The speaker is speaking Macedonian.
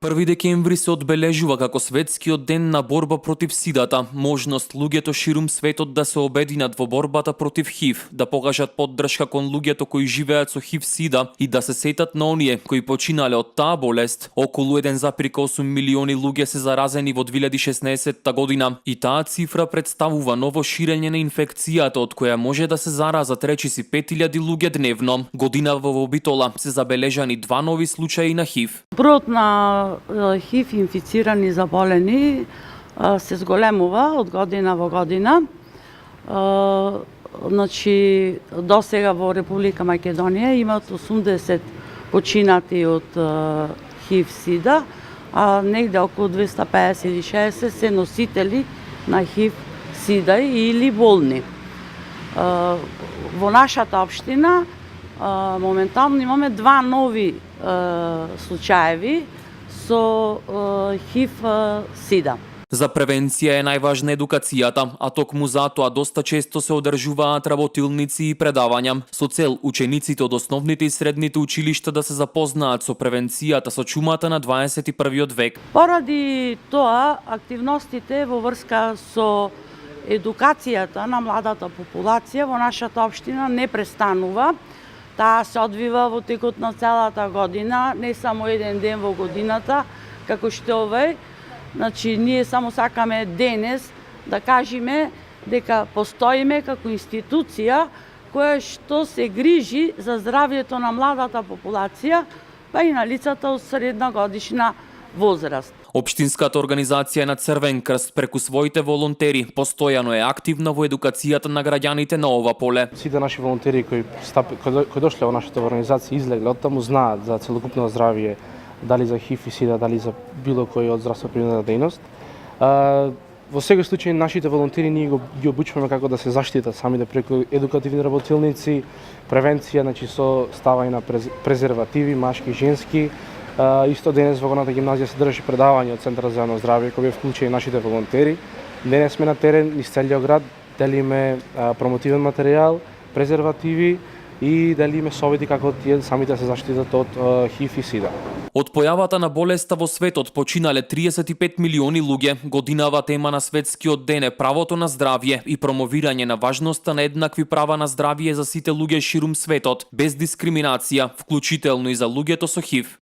1 декември се одбележува како светскиот ден на борба против сидата, можност луѓето ширум светот да се обединат во борбата против ХИВ, да покажат поддршка кон луѓето кои живеат со ХИВ-сида и да се сетат на оние кои починале од таа болест. Околу 1,8 милиони луѓе се заразени во 2016 година и таа цифра представува ново ширење на инфекцијата од која може да се заразат речиси 5000 луѓе дневно. Годинава во Битола се забележани 2 нови случаи на ХИВ. Бројот на ХИВ инфицирани заболени се зголемува од година во година. Значи, до сега во Република Македонија имат 80 починати од ХИВ-сида, а негде околу 250 или 60 се носители на ХИВ-сида или болни. Во нашата општина моментално имаме 2 нови случаеви со ХИВ-сида. За превенција е најважна едукацијата, а токму затоа доста често се одржуваат работилници и предавања со цел учениците од основните и средните училишта да се запознаат со превенцијата со чумата на 21 век. Поради тоа, активностите во врска со едукацијата на младата популација во нашата општина не престанува. Таа се одвива во текот на целата година, не само еден ден во годината, како што овој. Значи, ние само сакаме денес да кажеме дека постоиме како институција која што се грижи за здравјето на младата популација, па и на лицата од средна годишна возраст. Општинската организација на Црвен крст преку своите волонтери постојано е активна во едукацијата на граѓаните на ова поле. Сите наши волонтери кои дошле во нашата организација излегле од таму знаат за целокупно здравје, дали за ХИВ и СИДА, дали за било кој од здравствено-примената дејност. Во секој случај нашите волонтери ние ги обучуваме како да се заштитат самите преку едукативни работилници, превенција, значи со ставање на презервативи, машки, женски. Исто денес во горната гимназија се држи предавање од Центарот за јавно здравје кој бе вклучени нашите волонтери. Денес сме на терен низ целиот град, делиме промотивен материјал, презервативи и делиме совети како тие самите се заштитат од ХИВ и СИДА. Од појавата на болеста во светот починале 35 милиони луѓе. Годинава тема на светскиот ден е правото на здравје и промовирање на важноста на еднакви права на здравје за сите луѓе ширум светот, без дискриминација, вклучително и за луѓето со ХИВ.